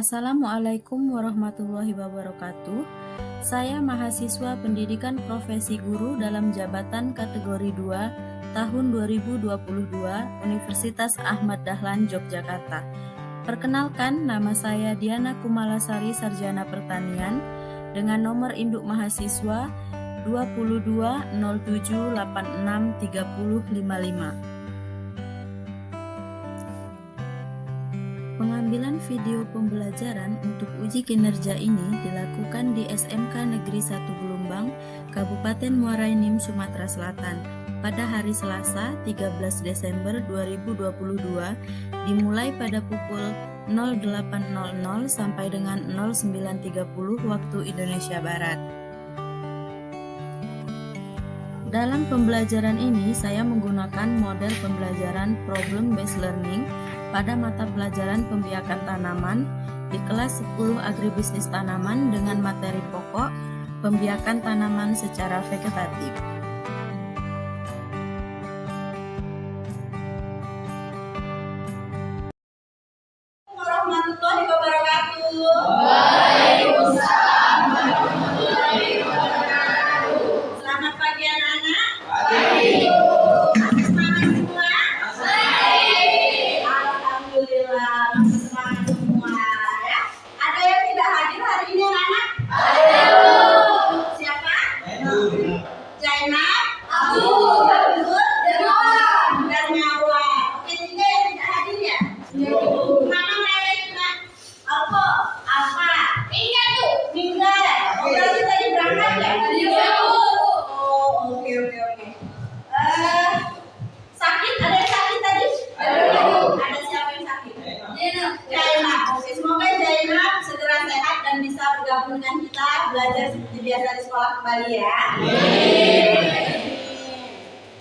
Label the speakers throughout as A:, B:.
A: Assalamualaikum warahmatullahi wabarakatuh. Saya mahasiswa pendidikan profesi guru dalam jabatan kategori 2 tahun 2022 Universitas Ahmad Dahlan Yogyakarta. Perkenalkan, nama saya Diana Kumalasari, Sarjana Pertanian dengan nomor induk mahasiswa 2207863055. Pengambilan video pembelajaran untuk uji kinerja ini dilakukan di SMK Negeri 1 Gelombang, Kabupaten Muara Enim, Sumatera Selatan pada hari Selasa 13 Desember 2022 dimulai pada pukul 08.00 sampai dengan 09.30 waktu Indonesia Barat. Dalam pembelajaran ini saya menggunakan model pembelajaran problem based learning pada mata pelajaran pembiakan tanaman di kelas 10 agribisnis tanaman dengan materi pokok pembiakan tanaman secara vegetatif.
B: Warahmatullahi wabarakatuh. Waalaikumsalam warahmatullahi wabarakatuh. Selamat pagi anak-anak. Pagi. Semangat semua? Baik. Alhamdulillah, semangat semua ya. Ada yang tidak hadir hari ini anak-anak? Ada. Siapa? Zainab, Abdul, dan Nyawa. Oke, tiga yang tidak hadir ya? Mana mereka juga? Apa? Ingat tuh? Minggat. Oh, berarti tadi berangkat ya? Oh, oke. Sakit? Ada yang sakit tadi? Ada siapa yang sakit? Zainab. Oke, semoga Zainab segera sehat dan bisa bergabung dengan kita belajar seperti biasa di sekolah kembali ya.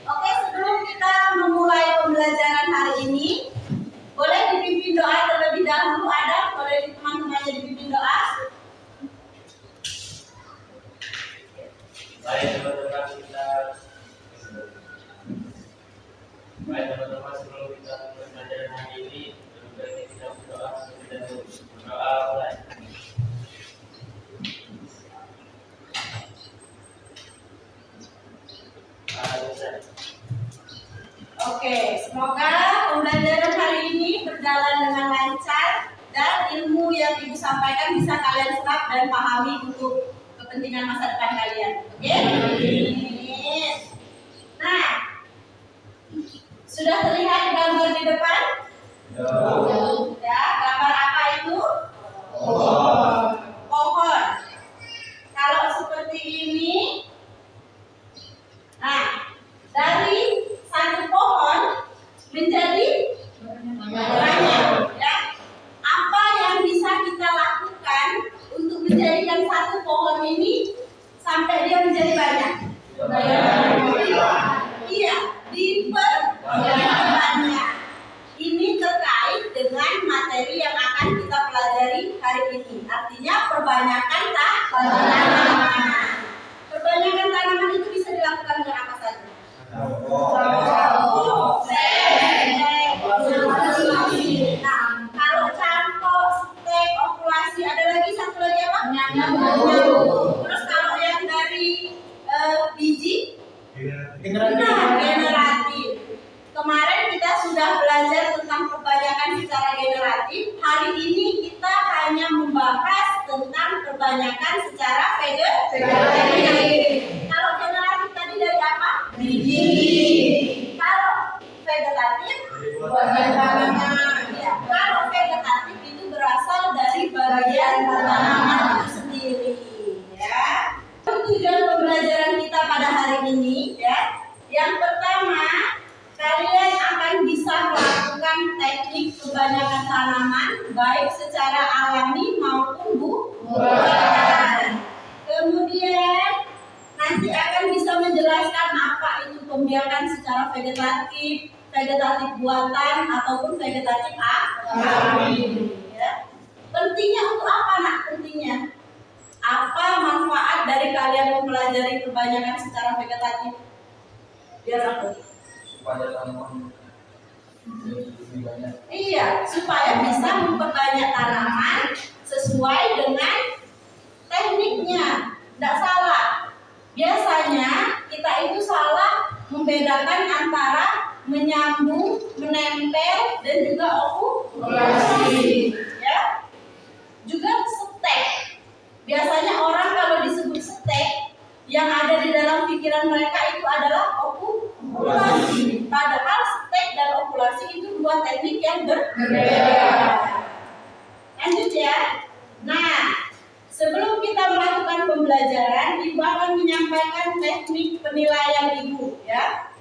B: Oke, sebelum kita memulai pembelajaran hari ini, boleh dipimpin doa terlebih dahulu. Ada? Boleh teman-temannya dipimpin doa?
C: Baik teman-teman, sebelum kita pembelajaran hari ini, lebih baik kita berdoa terlebih dahulu. Berdoa mulai.
B: Oke, semoga pembelajaran hari ini berjalan dengan lancar dan ilmu yang Ibu sampaikan bisa kalian serap dan pahami untuk kepentingan masa depan kalian. Oke? Nah, sudah terlihat gambar di depan? Ya, gambar apa itu? Pohon. Kalau seperti ini, nah, dari satu pohon menjadi banyak, ya. Apa yang bisa kita lakukan untuk menjadikan satu pohon ini sampai dia menjadi banyak? Iya, diperbanyak. Ini terkait dengan materi yang akan kita pelajari hari ini. Artinya perbanyakan tanaman. Perbanyakan tanaman itu bisa dilakukan dengan apa saja? Nah, kalau campur, stek, okulasi, ada lagi satu lagi apa? Nyambung. Terus kalau yang dari biji? Generatif. Kemarin kita sudah belajar tentang perbanyakan secara generatif. Hari ini kita hanya membahas tentang perbanyakan secara vegetatif. Kalau generatif tadi dari apa? Biji. Kalau vegetatif, ya. Kalau vegetatif itu berasal dari bagian tanaman itu sendiri, ya. Tujuan pembelajaran kita pada hari ini, ya. Yang pertama, kalian akan bisa melakukan teknik perbanyakan tanaman baik secara alami maupun buatan. Kemudian nanti akan bisa menjelaskan apa itu pembiakan secara vegetatif, vegetatif buatan ataupun vegetatif alami. Ya. Pentingnya untuk apa nak? Pentingnya apa manfaat dari kalian mempelajari perbanyakan secara vegetatif? Biar apa?
C: Supaya tanaman lebih banyak.
B: Iya, supaya bisa memperbanyak tanaman sesuai dengan tekniknya. Tidak salah. Biasanya kita itu salah membedakan antara menyambung, menempel, dan juga okulasi. Ya. Juga stek. Biasanya orang kalau disebut stek, yang ada di dalam pikiran mereka itu adalah okulasi. Padahal stek dan okulasi itu dua teknik yang berbeda. Lanjut ya. Nah, sebelum kita melakukan pembelajaran, Ibu akan menyampaikan teknik penilaian Ibu ya.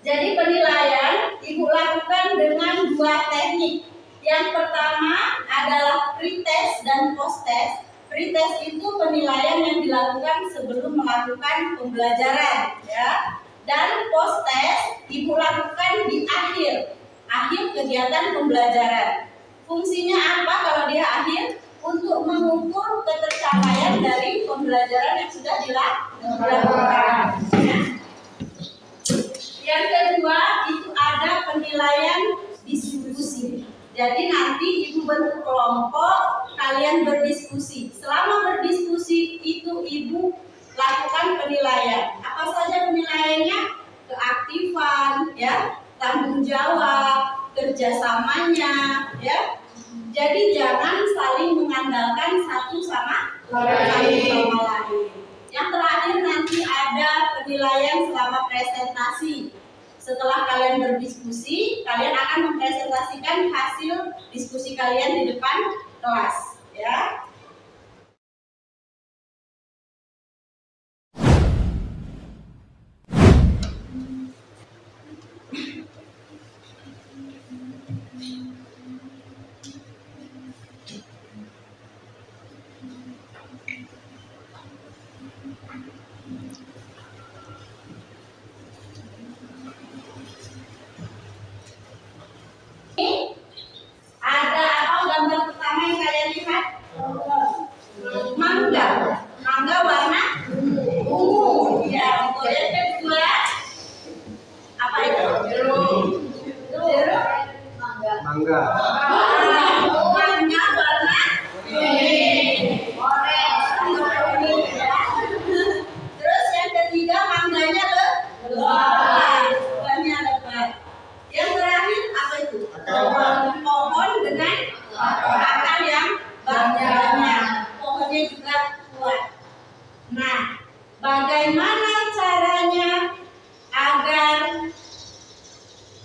B: Jadi penilaian Ibu lakukan dengan dua teknik. Yang pertama adalah pretest dan posttest. Pretest itu penilaian yang dilakukan sebelum melakukan pembelajaran ya. Dan posttest Ibu lakukan di akhir kegiatan pembelajaran. Fungsinya apa kalau dia akhir? Untuk mengukur ketercapaian dari pembelajaran yang sudah dilakukan. Yang kedua itu ada penilaian diskusi. Jadi nanti Ibu bentuk kelompok, kalian berdiskusi. Selama berdiskusi itu Ibu lakukan penilaian. Apa saja penilaiannya? Keaktifan, ya, tanggung jawab, kerjasamanya, ya. Jadi jangan saling mengandalkan satu sama lain. Yang terakhir nanti ada penilaian selama presentasi. Setelah kalian berdiskusi, kalian akan mempresentasikan hasil diskusi kalian di depan kelas, ya. Ada apa gambar pertama yang kalian lihat? Mangga. Mangga warna ungu. Ya, betul. Yang kedua apa itu? Jeruk.
D: Mangga.
B: Mangga warna kuning. Terus yang ketiga mangganya lebat. Buahnya lebat. Yang terakhir apa itu? Pohon dengan akar yang banyak. Pohonnya juga kuat. Nah, bagaimana caranya agar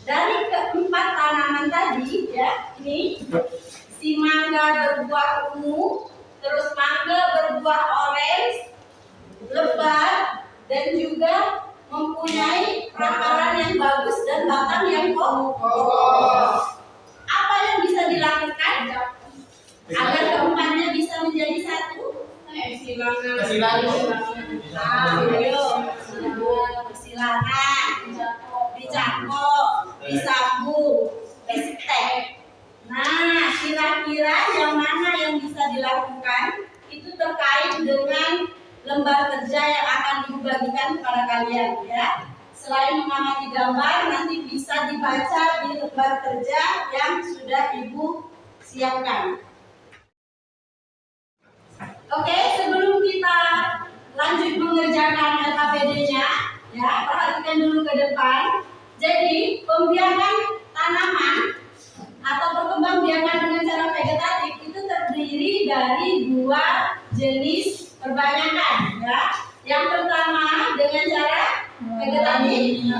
B: dari keempat tanaman tadi, ya, ini si mangga berbuah ungu, terus mangga berbuah orange, lebat, dan juga mempunyai rakaran yang bagus dan batang yang kokoh. Apa yang bisa dilakukan agar keempatnya bisa menjadi satu? Persilangan, dicangkok, disambung, distek. Nah, kira-kira yang mana yang bisa dilakukan itu terkait dengan lembar kerja yang akan dibagikan kepada kalian, ya. Selain mengamati gambar, nanti bisa dibaca di lembar kerja yang sudah Ibu siapkan. Oke, sebelum kita lanjut mengerjakan LKPD-nya, ya, perhatikan dulu ke depan. Jadi, pembiakan tanaman atau perkembangbiakan dengan cara vegetatif itu terdiri dari dua jenis perbanyakan, ya. Yang pertama dengan cara vegetatif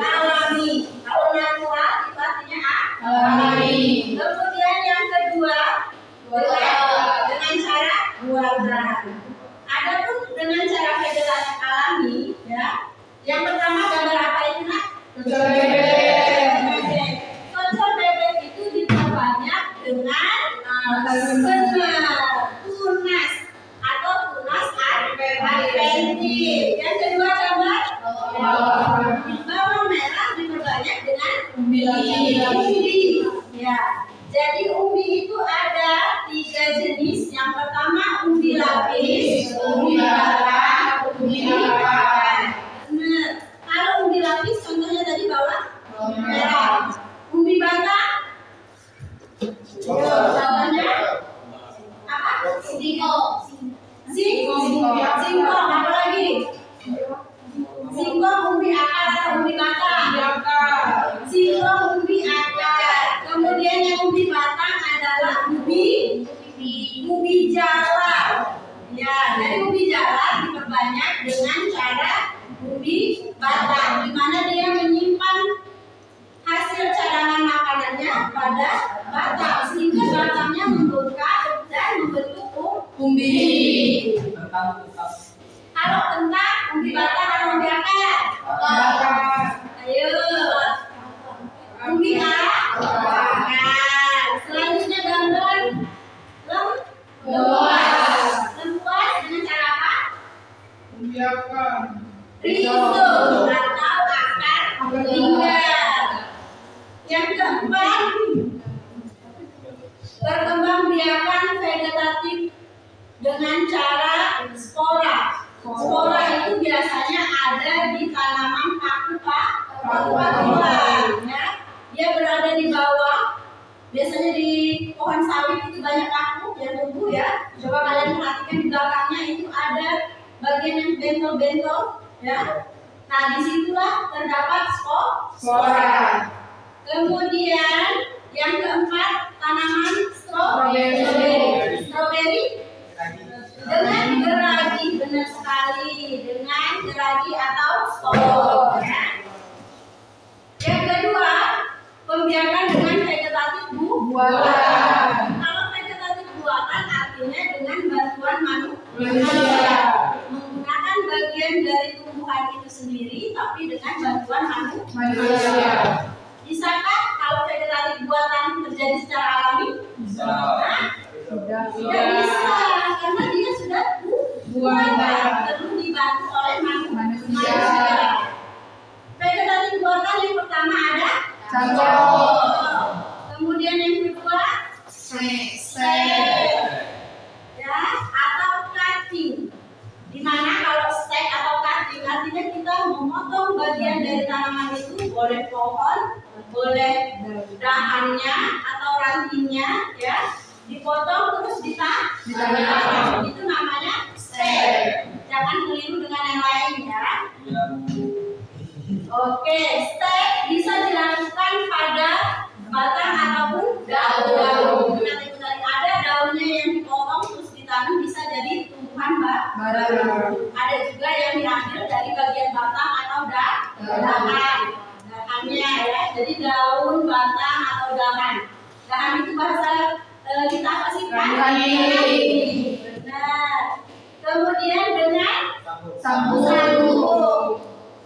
B: alami. Kalau natural itu artinya alami. Kemudian yang kedua dengan cara buatan. Adapun dengan cara vegetatif alami, ya. Yang pertama gambar apa itu, Nak? Kocor bebek itu diperbanyak dengan tunas atau tunas adventif. Yang kedua gambar bawang merah diperbanyak dengan umbi. Ya, jadi umbi itu ada 3 jenis. Yang pertama umbi lapis, umbi batang, umbi bakar. Benar. Kalau umbi lapis contohnya tadi bawang merah. Umbi batang contohnya batang, di mana dia menyimpan hasil cadangan makanannya pada batang, sehingga batangnya membengkak dan membentuk umbi. Kalau kentang, umbi batang atau umbi akar? Ayo, umbi akar. Selanjutnya gambar lembuas. Lembuas dengan cara apa? Rizom atau akar lingkar. Yang keempat, perkembangbiakan vegetatif dengan cara spora. Spora itu biasanya ada di tanaman paku-pakuan, ya. Dia berada di bawah. Biasanya di pohon sawit itu banyak paku yang tumbuh, ya. Coba kalian perhatikan di belakangnya itu ada bagian yang bentol-bentol, ya. Nah, disitulah terdapat spora. Kemudian yang keempat, tanaman stroberi dengan geragi, benar sekali, dengan geragi atau spor. Yang kedua, pembiakan dengan vegetatif buatan. Kalau vegetatif buatan artinya dengan bantuan manusia, menggunakan bagian dari tumbuhan itu sendiri, tapi dengan bantuan manusia. Bisakah kalau vegetatif buatan terjadi secara alami? Tidak bisa, karena dia sudah buatan, perlu dibantu oleh manusia. Vegetatif buatan yang pertama ada cangkok. Kemudian yang kedua stek, ya, atau cutting. Dimana kalau stek atau cutting artinya kita memotong bagian dari tanaman itu, boleh pohon, boleh dahannya atau rantingnya, ya, dipotong terus ditanam. Itu namanya stek. Jangan keliru dengan yang lain, ya. Oke, stek bisa dilakukan pada batang ataupun daun. Nanti ada daunnya yang dipotong terus ditanam, bisa jadi tumbuhan baru. Ada juga yang diambil dari bagian batang atau dahan. Dahannya, ya. Jadi daun, batang atau dahan. Dahan itu bahasa kita apa sih? Benar. Kemudian dengan sambung.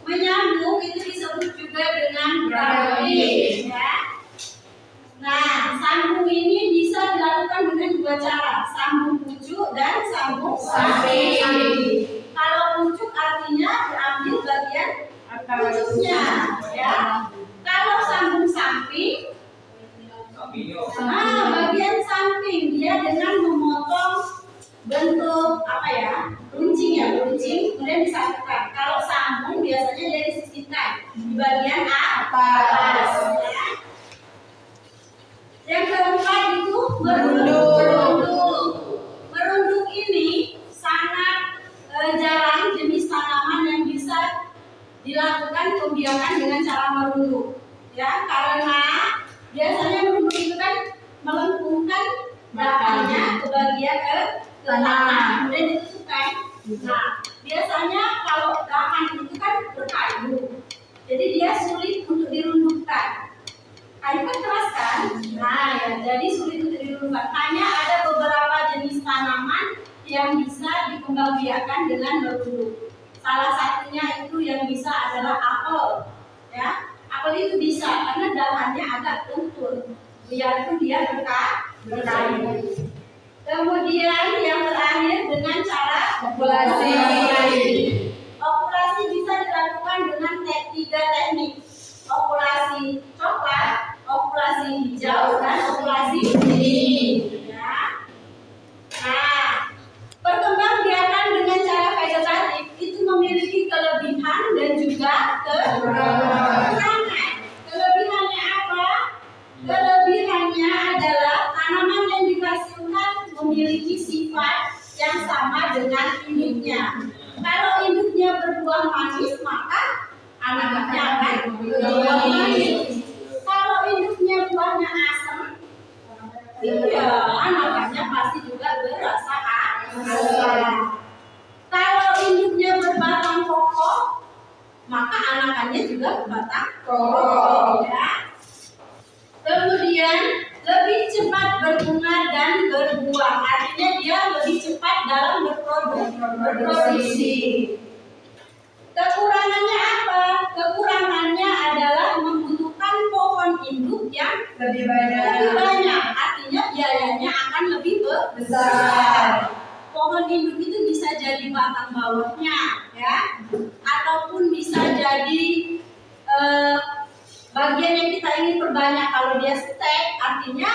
B: Menyambung itu disebut juga dengan grafting, ya. Nah, sambung ini bisa dilakukan dengan dua cara, sambung pucuk dan sambung samping. Kalau pucuk artinya diambil bagian pucuknya, ya. Kalau sambung samping, bagian samping dia dengan memotong bentuk apa ya, runcing, kemudian disatukan. Kalau sambung biasanya dia disisipkan di bagian atas, ya. Yang keempat itu merunduk ini sangat jarang jenis tanaman yang bisa dilakukan pembiakan dengan cara merunduk, ya, karena biasanya merunduk itu kan melengkungkan dahannya ke bagian ke tanah, kemudian ditutupkan. Nah, biasanya kalau dahan itu kan berkayu, jadi dia sulit untuk dirundukkan. Kayu kan keras kan? Nah, ya, jadi sulit untuk dirundukkan. Hanya ada beberapa jenis tanaman yang bisa dikembangbiakan dengan merunduk. Salah satunya itu yang bisa adalah apel, ya. Apel itu bisa karena dahannya agak lentur, biarpun dia berkayu. Kemudian yang terakhir dengan cara okulasi. Okulasi bisa dilakukan dengan tiga teknik: okulasi coklat, okulasi hijau, dan okulasi kuning. Ya. Nah, perkembangbiakan dengan cara vegetatif itu memiliki kelebihan dan juga kekurangan. Kelebihannya apa? Kelebihannya adalah tanaman yang dihasilkan memiliki sifat yang sama dengan induknya. Kalau induknya berbuah manis, maka anaknya akan berbuah manis. Kalau induknya buahnya asam, iya, anaknya pasti juga berasa asam. Kalau induknya berbatang kokoh, maka anakannya juga berbatang kokoh. Ya. Kemudian lebih cepat berbunga dan berbuah, artinya dia lebih cepat dalam berproduksi. Kekurangannya apa? Kekurangannya adalah membutuhkan pohon induk yang lebih banyak. Artinya biayanya akan lebih besar. Pohon induk itu bisa jadi batang bawahnya, ya, ataupun bisa jadi bagian yang kita ingin perbanyak. Kalau dia stek, artinya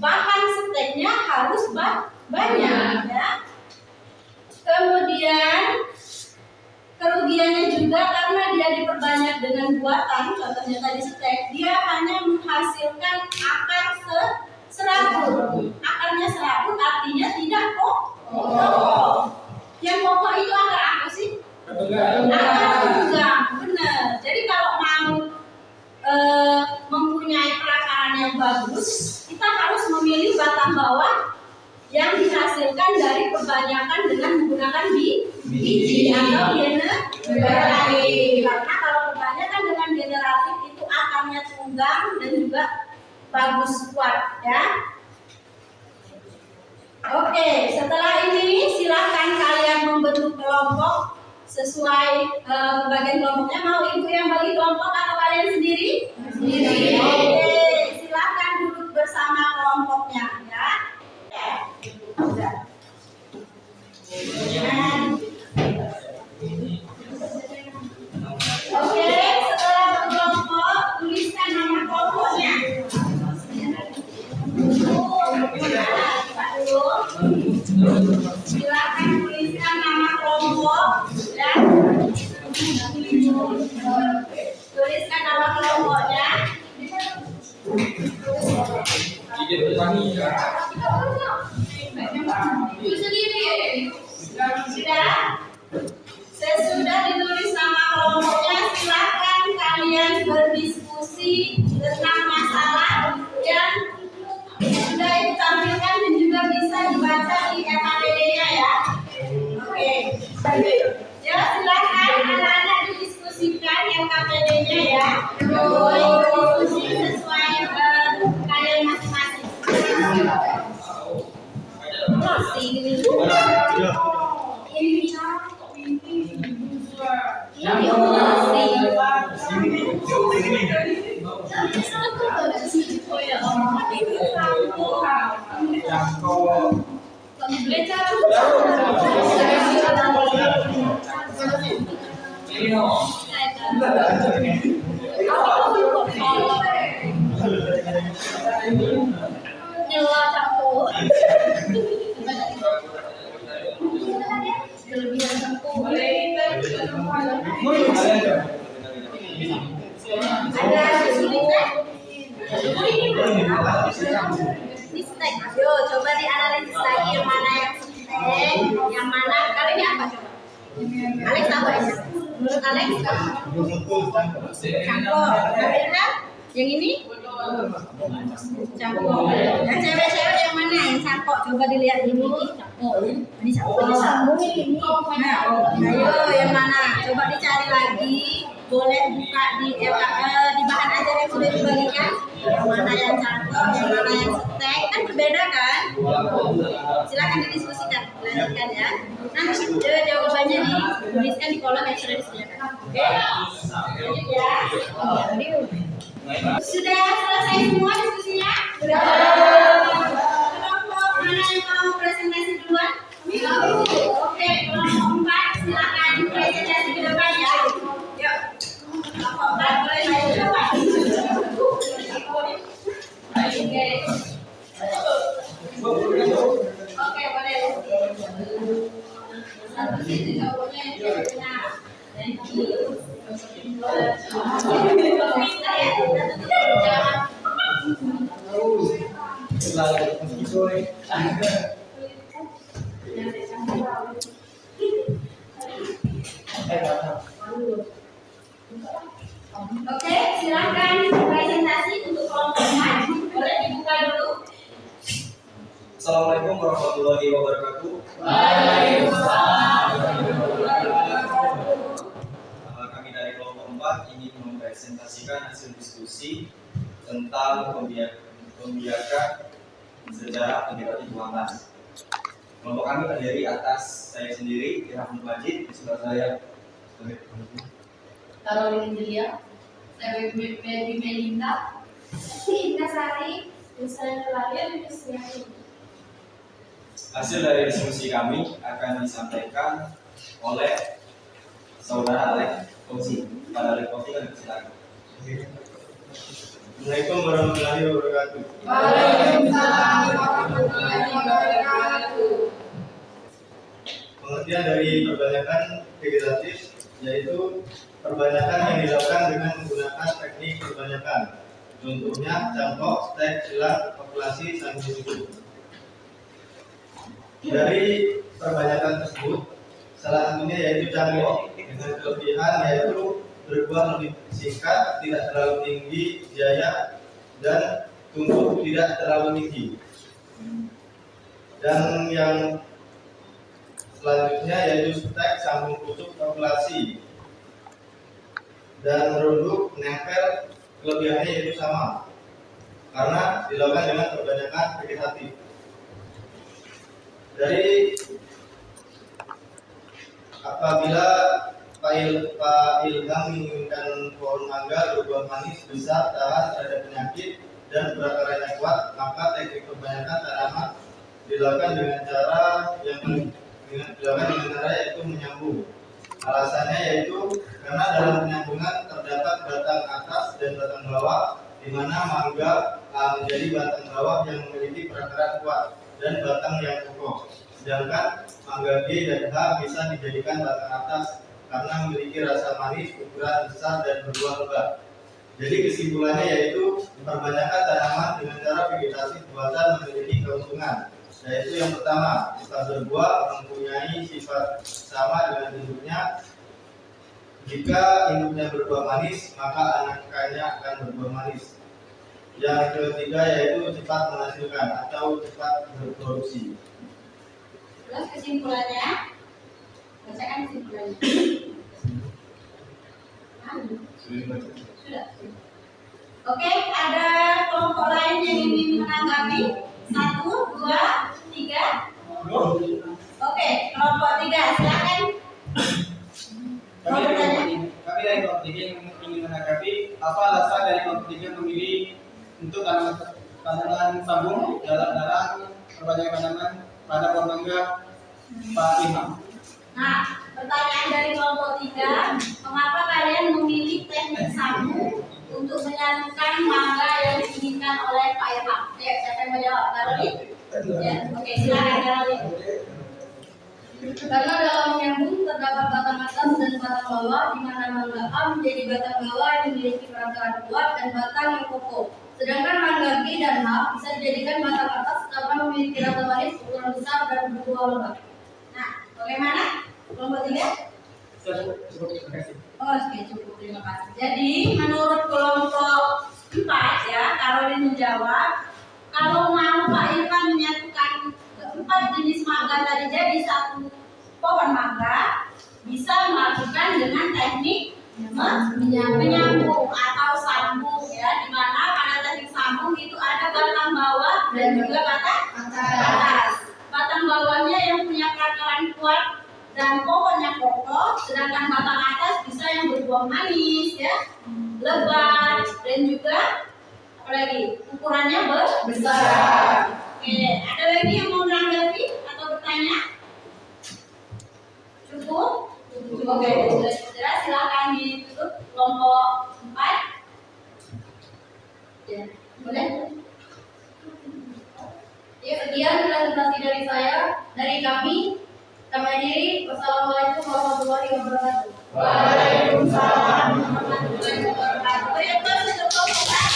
B: bahan steknya harus banyak, ya. Kemudian kerugiannya juga karena dia diperbanyak dengan buatan, contohnya tadi stek, dia hanya menghasilkan akar serabut. Akarnya serabut artinya tidak kokoh. Yang kokoh itu akar apa sih? Akar tunggang, benar. Jadi kalau mau mempunyai perakaran yang bagus, kita harus memilih batang bawah yang dihasilkan dari perbanyakan dengan menggunakan biji atau generatif. Karena kalau perbanyakan dengan generatif itu akarnya tunggang dan juga bagus kuat, ya. Oke, setelah ini silakan kalian membentuk kelompok sesuai bagian kelompoknya. Mau ibu yang bagi kelompok atau kalian sendiri? Sendiri. Oke, silakan duduk bersama kelompoknya, ya. Oke, setelah berkelompok, tuliskan nama kelompoknya. Silakan tuliskan nama kelompok, ya. Tuliskan nama kelompoknya. Sudah? Sesudah ditulis nama kelompoknya, silakan kalian berdiskusi tentang masalah yang sudah ditampilkan dan juga bisa dibaca di FAPD-nya, ya. Oke. Ya, silakan anak-anak didiskusikan yang KPD-nya, ya. Berdiskusi sesuai kalian masing-masing. Yo, coba dianalisis lagi yang mana yang stek, yang mana kali ini apa coba? Alex apa ya? Menurut Alex? Cangkok. Yang ini? Cangkok. Yang cewek-cewek yang mana? Yang cangkok. Coba dilihat dulu. Ini cangkok. Nah, ayo yang mana? Coba dicari lagi. Boleh buka di bahan ajar yang sudah dibagikan. Yang mana yang cangkok, yang mana yang stek, kan berbeda kan? Silakan didiskusikan, lanjutkan, ya. Nanti jawabannya dituliskan di kolom yang sudah disediakan. Oke? Lanjut, ya. Sudah selesai semua diskusinya? Sudah. Kelompok mana yang mau presentasi duluan? Oke, kelompok 4 silakan presentasi ke depan, ya. Yuk. Kelompok 4 boleh maju ke depan. Oke, boleh. Satu sisi jawabannya yang benar. Oke, silakan presentasi untuk kelompok 4. Boleh dibuka dulu.
D: Assalamualaikum warahmatullahi wabarakatuh.
B: Waalaikumsalam.
D: Kami dari keempat ingin mempresentasikan hasil diskusi tentang pembiakan sejarah integratif Muhammad. Kelompok kami terdiri atas saya sendiri, Irfan Majid, di sebelah saya
E: Caroline Julia, saya Baby Melinda, Indah Sari, Hussein Lahir, Hussein.
D: Hasil dari diskusi kami akan disampaikan oleh Saudara Alek Fauzi. Pada Alek Fauzi kan silakan.
F: Assalamualaikum warahmatullahi wabarakatuh.
E: Waalaikumsalam warahmatullahi wabarakatuh.
F: Pengertian dari perbanyakan vegetatif yaitu perbanyakan yang dilakukan dengan menggunakan teknik perbanyakan. Contohnya cangkok, stek, silang, populasi, sambil suku. Dari perbanyakan tersebut, salah satunya yaitu cangkok dengan kelebihan yaitu berbuah lebih singkat, tidak terlalu tinggi biaya, dan tumbuh tidak terlalu tinggi. Dan yang selanjutnya yaitu stek, sambung pucuk, populasi, dan merunduk, menempel, kelebihannya yaitu sama karena dilakukan dengan perbanyakan vegetatif. Dari apabila Pak Ilham menginginkan pohon mangga berbuah manis, besar, tahan terhadap penyakit, dan berakarnya kuat, maka teknik perbanyakan tanaman dilakukan dengan cara yaitu menyambung. Alasannya yaitu karena dalam penyambungan terdapat batang atas dan batang bawah, di mana mangga menjadi batang bawah yang memiliki perakaran kuat dan batang yang kokoh. Sedangkan mangga B dan H bisa dijadikan batang atas karena memiliki rasa manis, ukuran besar, dan berbuah lebat. Jadi kesimpulannya yaitu perbanyakan tanaman dengan cara vegetatif buatan memiliki keuntungan. Yaitu yang pertama, bisa berbuah, mempunyai sifat sama dengan induknya. Jika induknya berbuah manis, maka anakannya akan berbuah manis. Yang ketiga yaitu cepat menghasilkan atau cepat berproduksi.
B: Terus kesimpulannya, bacakan kesimpulannya. Sudah. Oke, ada kelompok lain yang ingin menanggapi? 1, 2, 3. Oke, kelompok 3, silakan.
G: Kami dari kelompok 3 yang ingin menanggapi apa alasan dari kelompok 3 memilih untuk tanaman sambung dalam perbanyak tanaman pada pohon mangga Pak Ilham.
B: Nah, pertanyaan dari kelompok 3, mengapa kalian memilih teknik sambung untuk menyatukan mangga yang diinginkan oleh Pak Ilham? Ya, siapa yang menjawab? Caroline? Ya, oke, silakan Caroline.
E: Karena dalam menyambung terdapat batang atas dan batang bawah, di mana mangga A menjadi batang bawah yang memiliki perakaran kuat dan batang yang kokoh. Sedangkan mangga B dan H bisa dijadikan batang atas karena memiliki rasa manis, ukuran besar, dan berbuah lebat.
B: Nah, bagaimana? Kelompok 3?
G: Cukup, terima kasih.
B: Oh, oke, cukup, terima kasih. Jadi, menurut kelompok 4 ya, Caroline menjawab, kalau mau Pak Ilham menyatukan 4 jenis mangga tadi jadi satu pohon mangga, bisa melakukan dengan teknik menyambung atau sambung ya, di mana pada teknik sambung itu ada batang bawah dan juga batang atas. Batang bawahnya yang punya perakaran kuat dan pohonnya kokoh, sedangkan batang atas bisa yang berbuah manis ya, lebat, dan juga apalagi ukurannya besar. Oke, ada lagi yang mau menanggapi atau bertanya? Cukup? Oke, sudah jelas, silakan ditutup kelompok 4. Ya, boleh?
E: Ya, sekian presentasi dari saya, dari kami akhiri. Wassalamualaikum warahmatullahi wabarakatuh.
B: Waalaikumsalam warahmatullahi wabarakatuh. Berikan untuk kelompok 4.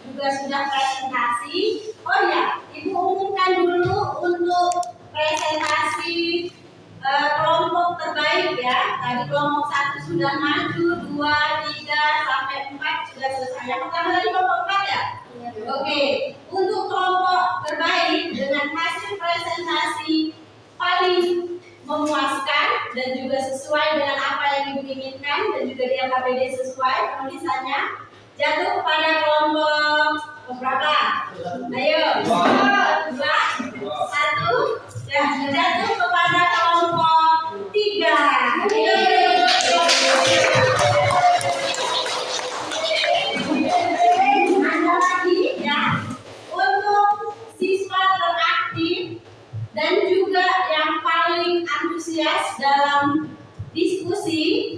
B: Juga sudah presentasi. Oh ya, Ibu umumkan dulu untuk presentasi kelompok terbaik ya. Tadi kelompok 1 sudah maju, 2, 3 sampai 4 sudah selesai. Yang pertama tadi kelompok 4 ya. Oke, untuk kelompok terbaik dengan hasil presentasi dan juga sesuai dengan apa yang Ibu inginkan dan juga di LKPD sesuai penulisannya jatuh kepada kelompok berapa? Ayo, 2, 1, ya jatuh kepada kelompok 3. Ada lagi ya untuk siswa teraktif dan juga yang paling antusias dalam diskusi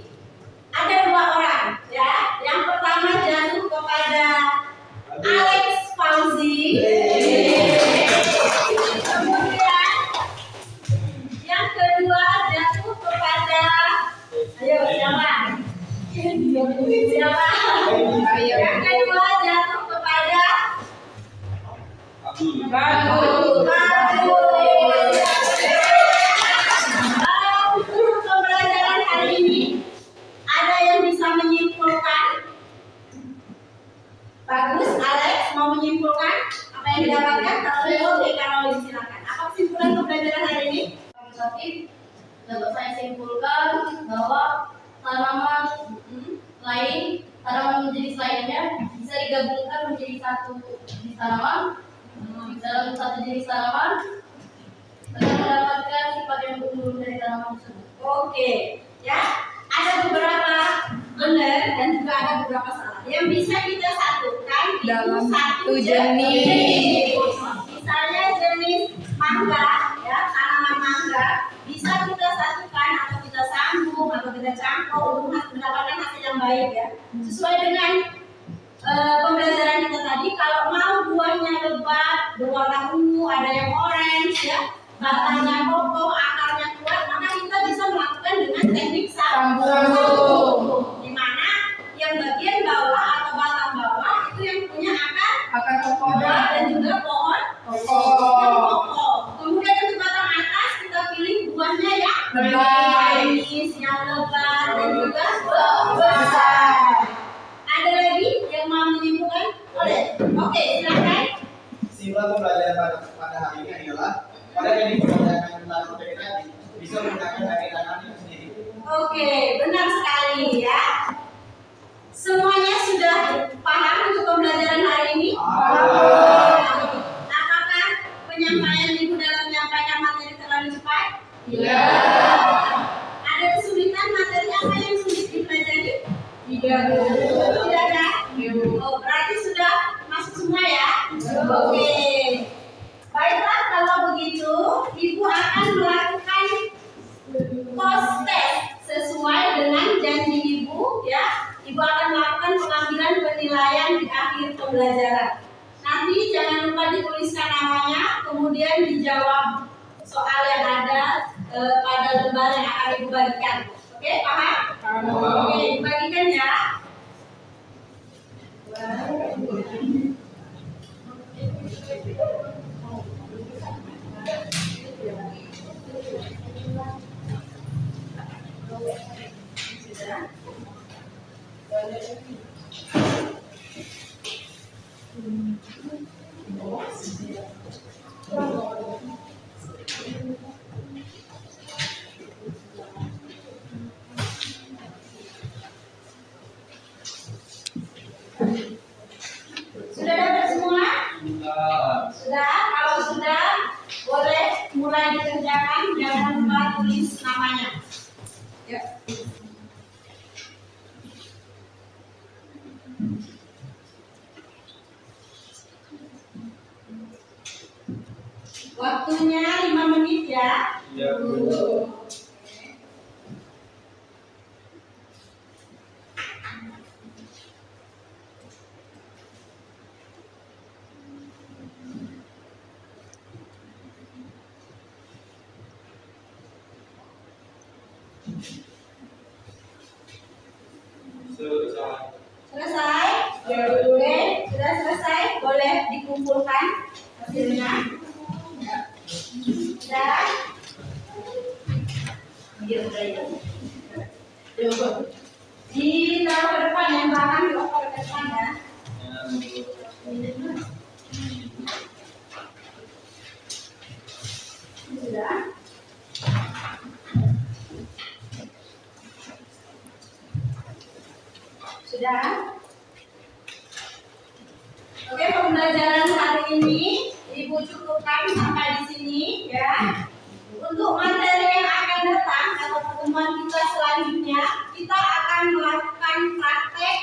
B: ada 2 orang ya. Yang pertama jatuh kepada Alex Fauzi. Kemudian yang kedua jatuh kepada ayo siapa? Siapa? Yang kedua jatuh kepada Bagus. Untuk pembelajaran hari ini ada yang bisa menyimpulkan? Bagus, Alex mau menyimpulkan apa yang didapatkan? Oke, Karolin silakan. Apa kesimpulan pembelajaran hari ini?
E: Dapat saya simpulkan bahwa tanaman jenis lainnya bisa digabungkan menjadi satu jenis tanaman. Dalam satu jenis tanaman akan mendapatkan sifat yang unggul dari tanaman tersebut.
B: Oke, ya. Ada beberapa benar dan juga ada beberapa salah. Yang bisa kita satukan dalam satu jenis. Misalnya jenis mangga, ya, tanaman mangga bisa kita satukan atau kita sambung atau kita campur untuk mendapatkan hasil yang baik ya. Sesuai dengan pembelajaran kita tadi, kalau mau buahnya lebat, berwarna ungu, ada yang orange ya, batangnya kokoh, akarnya kuat, maka kita bisa melakukan dengan teknik sambung. Di mana yang bagian bawah atau batang bawah itu yang punya akar kokoh dan juga pohon kokoh. Kemudian untuk batang atas kita pilih buahnya yang manis, yang lebat dan juga besar. Ada lagi yang mau menyimpulkan? Oke, silakan.
G: Kesimpulan pembelajaran pada hari ini adalah pada yang dipelajari tentang materi tadi bisa menggunakan dari tangan itu sendiri.
B: Oke, benar sekali ya. Semuanya sudah paham untuk pembelajaran hari ini? Apakah penyampaian Ibu dalam menyampaikan materi terlalu cepat?
E: Iya.
B: Ada kesulitan materi apa yang sulit dipelajari?
E: Tidak.
B: Tidak ada? Oh, berarti sudah masuk semua ya? Oke. Baiklah, kalau begitu Ibu akan melakukan post test sesuai dengan janji Ibu ya. Ibu akan melakukan pengambilan penilaian di akhir pembelajaran. Nanti jangan lupa dituliskan namanya, kemudian dijawab soal yang ada pada lembar yang akan Ibu bagikan. Oke, paham? Oke, dibagikan ya. Sudah dapat semua? Sudah? Kalau sudah, boleh mulai dikerjakan. Jangan lupa tulis namanya. Yuk. Waktunya 5 menit ya.
D: Iya, Bu.
B: Selesai? Oke, sudah selesai. Boleh dikumpulkan hasilnya. Sudah? Ditaruh ke depan, yang belakang dioper ke depan ya. Sudah? Sudah? Oke, pembelajaran hari ini Ibu cukupkan sampai di sini ya. Untuk materi yang akan datang atau pertemuan kita selanjutnya, kita akan melakukan praktek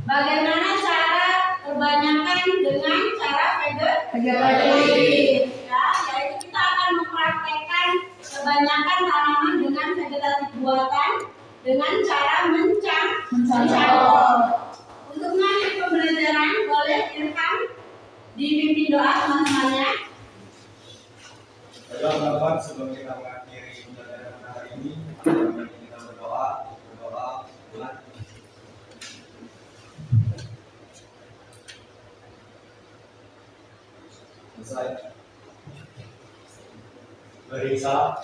B: bagaimana cara kebanyakan dengan cara vegetatif. Ya, yaitu kita akan mempraktekkan kebanyakan tanaman dengan vegetatif buatan dengan cara mencampur. Untuk mengakhiri pembelajaran, boleh direkam dipimpin doa teman-temannya.
D: Baiklah teman-teman, sebelum kita mengakhiri pembelajaran hari ini, mari kita berdoa. Tuhan. Selesai. Beri salam.